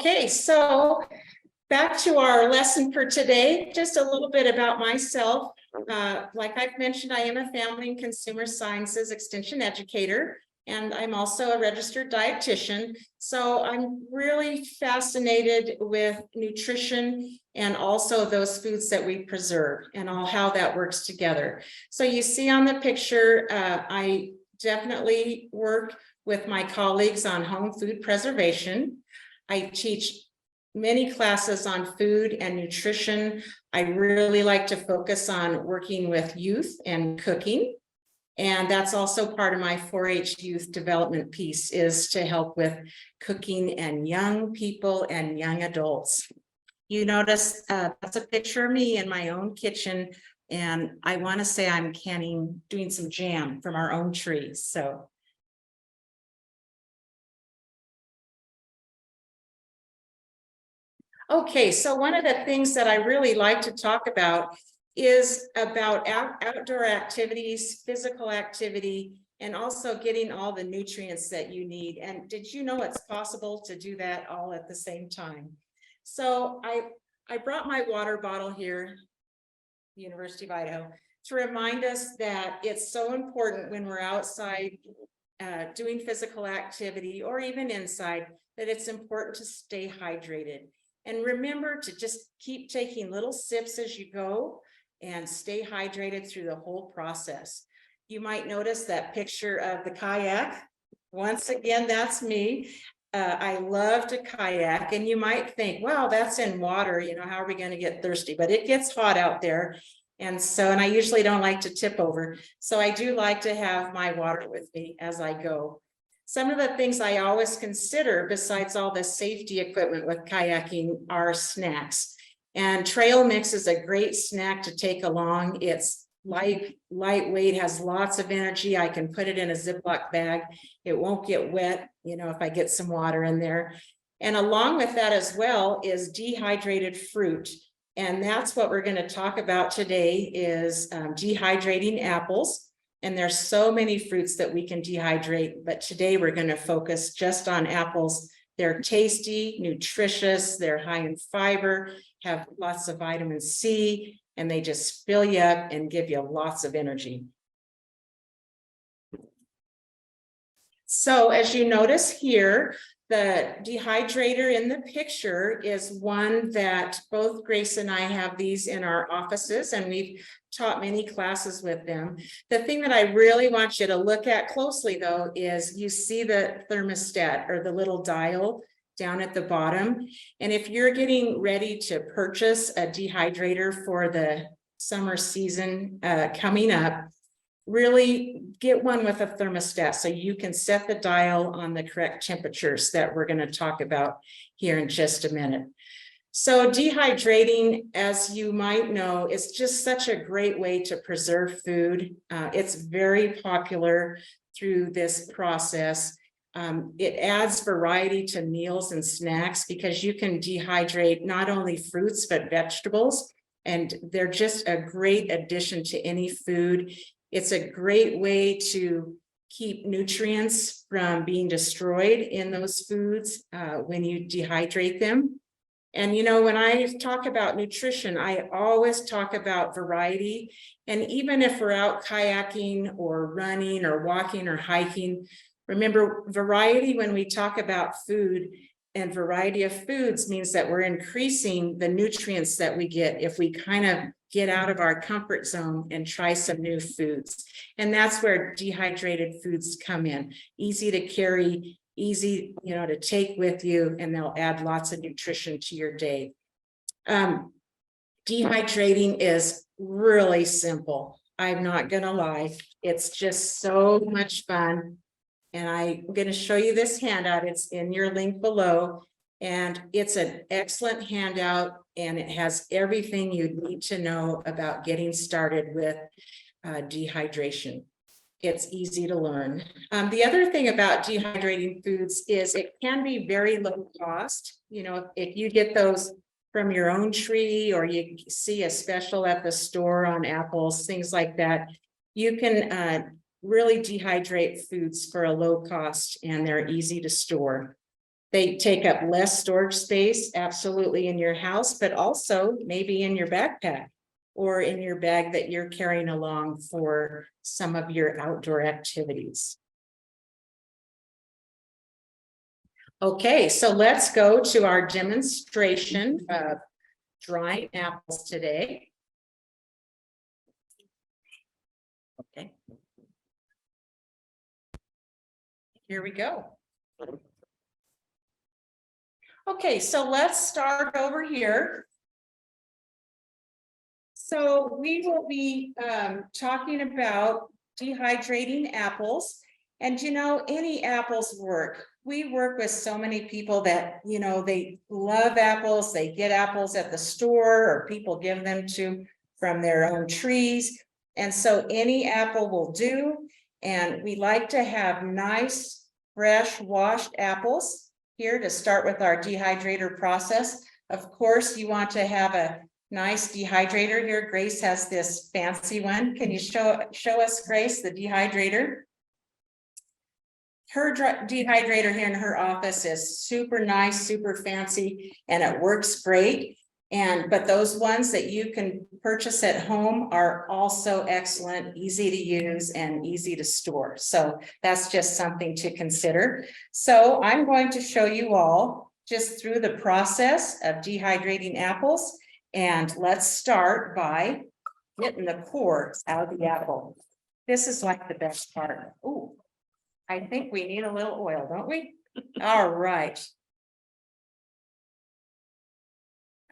Okay, so back to our lesson for today, just a little bit about myself. Like I've mentioned, I am a family and consumer sciences extension educator, and I'm also a registered dietitian. So I'm really fascinated with nutrition and also those foods that we preserve and all how that works together. So you see on the picture, I definitely work with my colleagues on home food preservation. I teach many classes on food and nutrition. I really like to focus on working with youth and cooking. And that's also part of my 4-H youth development piece, is to help with cooking and young people and young adults. You notice that's a picture of me in my own kitchen. And I want to say I'm doing some jam from our own trees. So okay, so one of the things that I really like to talk about is about outdoor activities, physical activity, and also getting all the nutrients that you need. And did you know it's possible to do that all at the same time? So I brought my water bottle here, University of Idaho, to remind us that it's so important when we're outside doing physical activity or even inside, that it's important to stay hydrated. And remember to just keep taking little sips as you go and stay hydrated through the whole process. You might notice that picture of the kayak. Once again, that's me. I love to kayak, and you might think, well, that's in water, you know, how are we going to get thirsty? But it gets hot out there. And I usually don't like to tip over. So I do like to have my water with me as I go. Some of the things I always consider, besides all the safety equipment with kayaking, are snacks. And trail mix is a great snack to take along. It's lightweight, has lots of energy. I can put it in a Ziploc bag. It won't get wet, you know, if I get some water in there. And along with that as well is dehydrated fruit. And that's what we're going to talk about today, is dehydrating apples. And there's so many fruits that we can dehydrate, but today we're going to focus just on apples. They're tasty, nutritious, they're high in fiber, have lots of vitamin C, and they just fill you up and give you lots of energy. So as you notice here, the dehydrator in the picture is one that both Grace and I have these in our offices, and we've taught many classes with them. The thing that I really want you to look at closely, though, is you see the thermostat, or the little dial down at the bottom. And if you're getting ready to purchase a dehydrator for the summer season coming up, really get one with a thermostat so you can set the dial on the correct temperatures that we're going to talk about here in just a minute. So dehydrating, as you might know, is just such a great way to preserve food. It's very popular through this process. It adds variety to meals and snacks because you can dehydrate not only fruits but vegetables, and they're just a great addition to any food. It's a great way to keep nutrients from being destroyed in those foods when you dehydrate them. And, you know, when I talk about nutrition, I always talk about variety. And even if we're out kayaking or running or walking or hiking, remember, variety when we talk about food, and variety of foods means that we're increasing the nutrients that we get if we kind of get out of our comfort zone and try some new foods. And that's where dehydrated foods come in. Easy to carry, easy, you know, to take with you, and they'll add lots of nutrition to your day. Dehydrating is really simple. I'm not going to lie. It's just so much fun. And I'm going to show you this handout. It's in your link below. And it's an excellent handout, and it has everything you need to know about getting started with dehydration. It's easy to learn. The other thing about dehydrating foods is it can be very low cost. You know, if you get those from your own tree, or you see a special at the store on apples, things like that, you can really dehydrate foods for a low cost, and they're easy to store. They take up less storage space, absolutely, in your house, but also maybe in your backpack or in your bag that you're carrying along for some of your outdoor activities. Okay, so let's go to our demonstration of drying apples today. Okay. Here we go. Okay, so let's start over here. So we will be talking about dehydrating apples. And you know, any apples work. We work with so many people that, you know, they love apples. They get apples at the store or people give them to from their own trees. And so any apple will do. And we like to have nice, fresh, washed apples here to start with our dehydrator process. Of course, you want to have a nice dehydrator here. Grace has this fancy one. Can you show us, Grace, the dehydrator? Her dehydrator here in her office is super nice, super fancy, and it works great. But those ones that you can purchase at home are also excellent, easy to use and easy to store. So that's just something to consider. So I'm going to show you all just through the process of dehydrating apples. And let's start by getting the core out of the apple. This is like the best part. Oh, I think we need a little oil, don't we? All right.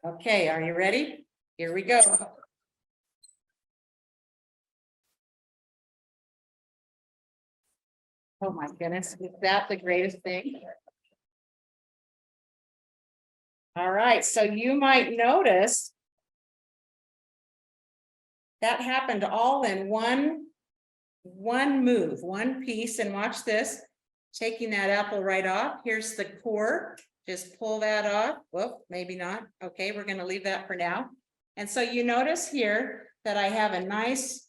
Okay, are you ready? Here we go. Oh my goodness, is that the greatest thing? All right, so you might notice that happened all in one move, one piece. And watch this, taking that apple right off. Here's the core. Just pull that off. Well, maybe not. Okay, we're going to leave that for now. And so you notice here that I have a nice,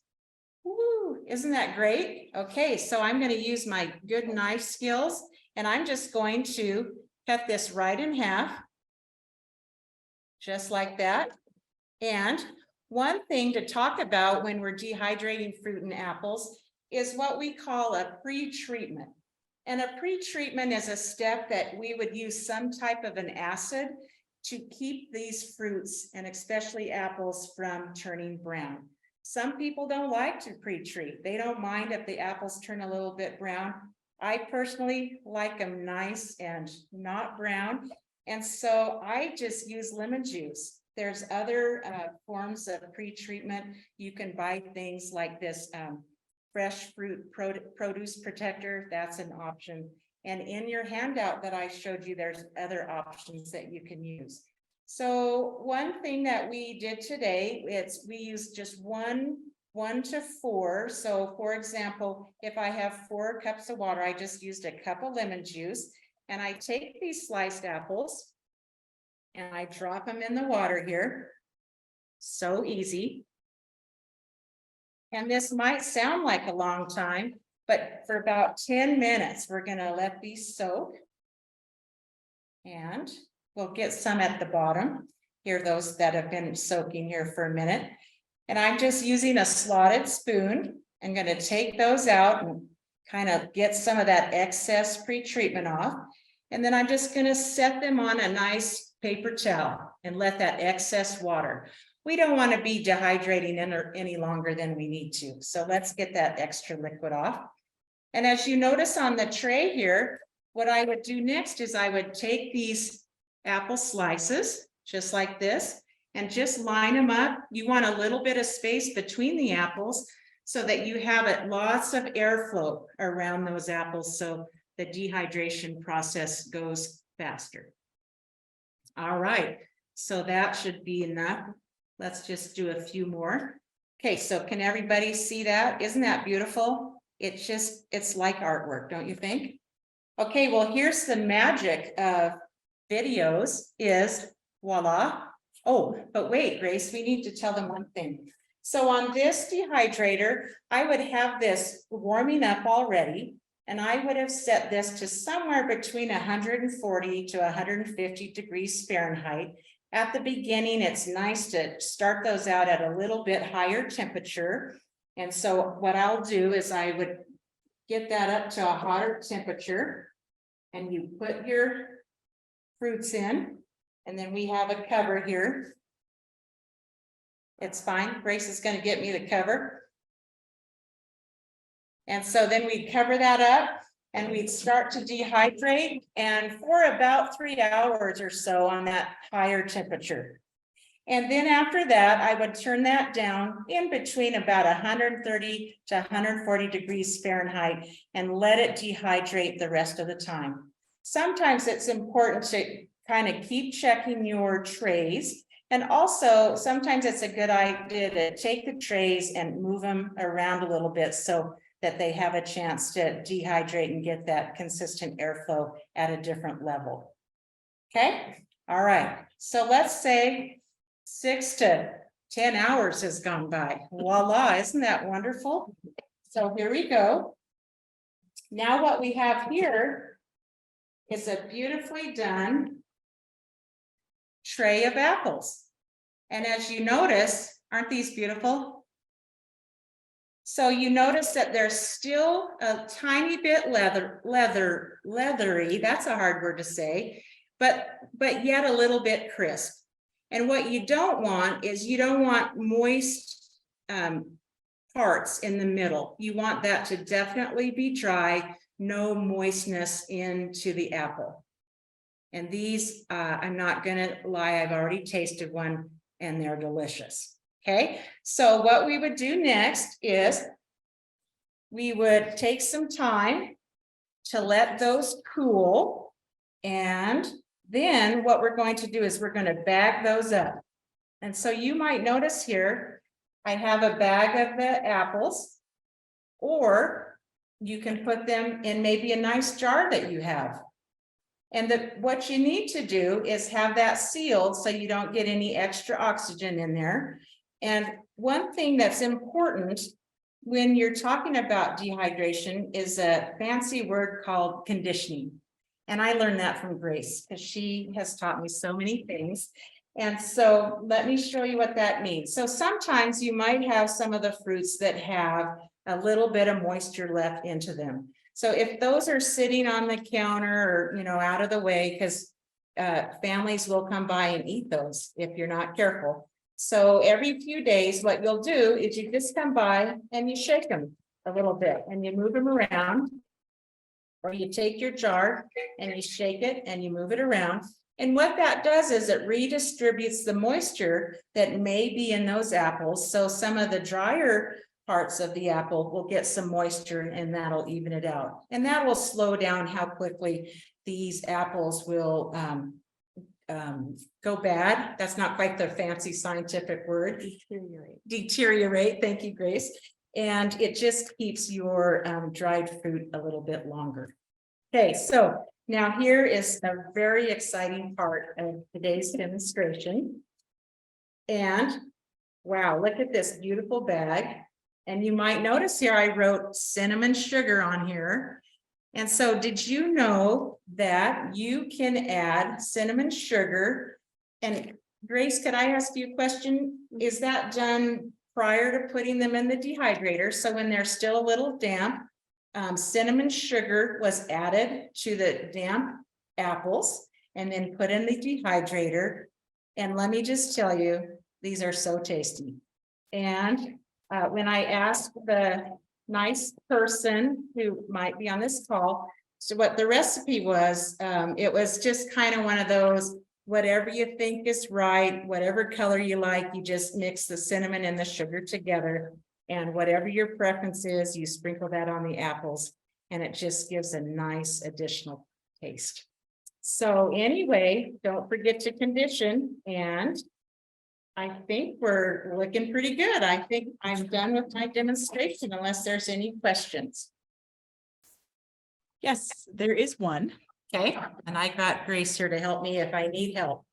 woo, isn't that great? Okay, so I'm going to use my good knife skills, and I'm just going to cut this right in half, just like that. And one thing to talk about when we're dehydrating fruit and apples is what we call a pre-treatment. And a pre-treatment is a step that we would use some type of an acid to keep these fruits, and especially apples, from turning brown. Some people don't like to pre-treat. They don't mind if the apples turn a little bit brown. I personally like them nice and not brown. And so I just use lemon juice. There's other forms of pre-treatment. You can buy things like this fresh fruit produce protector. That's an option. And in your handout that I showed you, there's other options that you can use. So one thing that we did today, we used just one to 4. So for example, if I have 4 cups of water, I just used a cup of lemon juice, and I take these sliced apples and I drop them in the water here. So easy. And this might sound like a long time, but for about 10 minutes, we're going to let these soak. And we'll get some at the bottom here, those that have been soaking here for a minute. And I'm just using a slotted spoon. I'm going to take those out and kind of get some of that excess pre-treatment off. And then I'm just going to set them on a nice paper towel and let that excess water. We don't want to be dehydrating any longer than we need to. So let's get that extra liquid off. And as you notice on the tray here, what I would do next is I would take these apple slices, just like this, and just line them up. You want a little bit of space between the apples so that you have lots of airflow around those apples, so the dehydration process goes faster. All right, so that should be enough. Let's just do a few more. Okay, so can everybody see that? Isn't that beautiful? It's like artwork, don't you think? Okay, well, here's the magic of videos is voila. Oh, but wait, Grace, we need to tell them one thing. So on this dehydrator, I would have this warming up already. And I would have set this to somewhere between 140 to 150 degrees Fahrenheit. At the beginning, it's nice to start those out at a little bit higher temperature. And so what I'll do is I would get that up to a hotter temperature, and you put your fruits in, and then we have a cover here. It's fine. Grace is going to get me the cover. And so then we'd cover that up and we'd start to dehydrate, and for about 3 hours or so on that higher temperature. And then after that, I would turn that down in between about 130 to 140 degrees Fahrenheit and let it dehydrate the rest of the time. Sometimes it's important to kind of keep checking your trays. And also sometimes it's a good idea to take the trays and move them around a little bit so that they have a chance to dehydrate and get that consistent airflow at a different level. Okay, all right. So let's say 6 to 10 hours has gone by. Voila, isn't that wonderful? So here we go. Now what we have here is a beautifully done tray of apples. And as you notice, aren't these beautiful? So you notice that they're still a tiny bit leathery, that's a hard word to say, but yet a little bit crisp. And what you don't want is you don't want moist parts in the middle. You want that to definitely be dry, no moistness into the apple. And these, I'm not gonna lie, I've already tasted one and they're delicious. Okay, so what we would do next is we would take some time to let those cool. And then what we're going to do is we're going to bag those up. And so you might notice here, I have a bag of the apples, or you can put them in maybe a nice jar that you have. And what you need to do is have that sealed so you don't get any extra oxygen in there. And one thing that's important when you're talking about dehydration is a fancy word called conditioning. And I learned that from Grace because she has taught me so many things. And so let me show you what that means. So sometimes you might have some of the fruits that have a little bit of moisture left into them. So if those are sitting on the counter or, out of the way, because families will come by and eat those if you're not careful. So every few days, what you'll do is you just come by and you shake them a little bit and you move them around, or you take your jar and you shake it and you move it around. And what that does is it redistributes the moisture that may be in those apples. So some of the drier parts of the apple will get some moisture and that'll even it out. And that will slow down how quickly these apples will go bad. That's not quite the fancy scientific word. Deteriorate. Thank you, Grace. And it just keeps your dried fruit a little bit longer. Okay, so now here is a very exciting part of today's demonstration. And wow, look at this beautiful bag. And you might notice here I wrote cinnamon sugar on here. And so did you know that you can add cinnamon sugar? And Grace, could I ask you a question? Is that done prior to putting them in the dehydrator? So when they're still a little damp, cinnamon sugar was added to the damp apples and then put in the dehydrator. And let me just tell you, these are so tasty. And when I asked the nice person who might be on this call, so what the recipe was, it was just kind of one of those, whatever you think is right, whatever color you like, you just mix the cinnamon and the sugar together, and whatever your preference is, you sprinkle that on the apples, and it just gives a nice additional taste. So anyway, don't forget to condition, and I think we're looking pretty good. I think I'm done with my demonstration unless there's any questions. Yes, there is one. Okay, and I got Grace here to help me if I need help.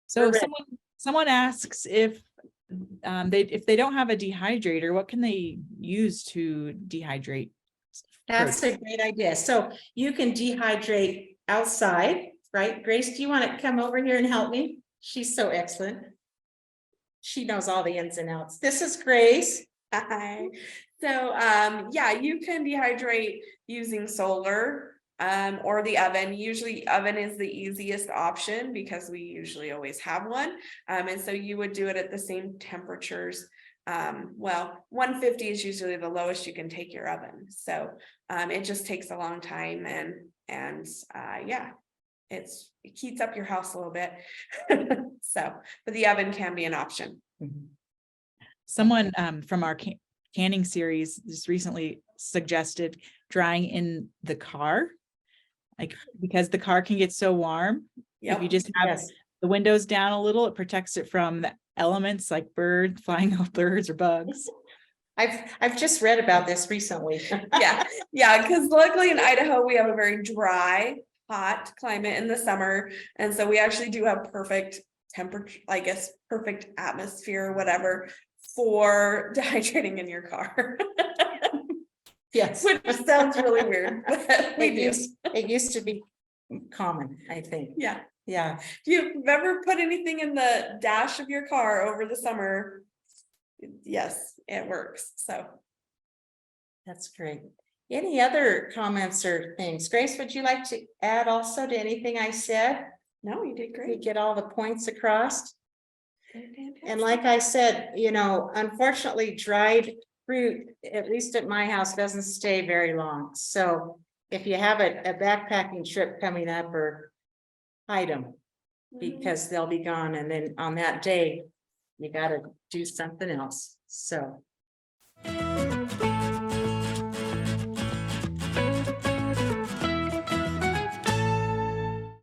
So someone asks if they don't have a dehydrator, what can they use to dehydrate That's a great idea. So you can dehydrate outside, right? Grace, do you want to come over here and help me? She's so excellent. She knows all the ins and outs. This is Grace. Hi. So, yeah, you can dehydrate using solar, or the oven. Usually oven is the easiest option because we usually always have one. And so you would do it at the same temperatures. Well, 150 is usually the lowest you can take your oven. So, it just takes a long time and yeah, it heats up your house a little bit. So, but the oven can be an option. Someone from our canning series just recently suggested drying in the car. Like, because the car can get so warm. If you Yep. just have Yes. the windows down a little, it protects it from the elements like flying birds or bugs. I've just read about this recently. Yeah, because luckily in Idaho, we have a very dry, hot climate in the summer. And so we actually do have perfect temperature, I guess, perfect atmosphere or whatever for dehydrating in your car. Yes. Which sounds really weird, but we do. It used to be common, I think. Yeah. Yeah. If you've ever put anything in the dash of your car over the summer, yes, it works. So That's great. Any other comments or things? Grace, would you like to add also to anything I said? no, you did We great. get all the points across. Fantastic. And like I said, unfortunately, dried fruit, at least at my house, doesn't stay very long. So if you have a backpacking trip coming up, or hide them, because they'll be gone. And then on that day, you got to do something else. So.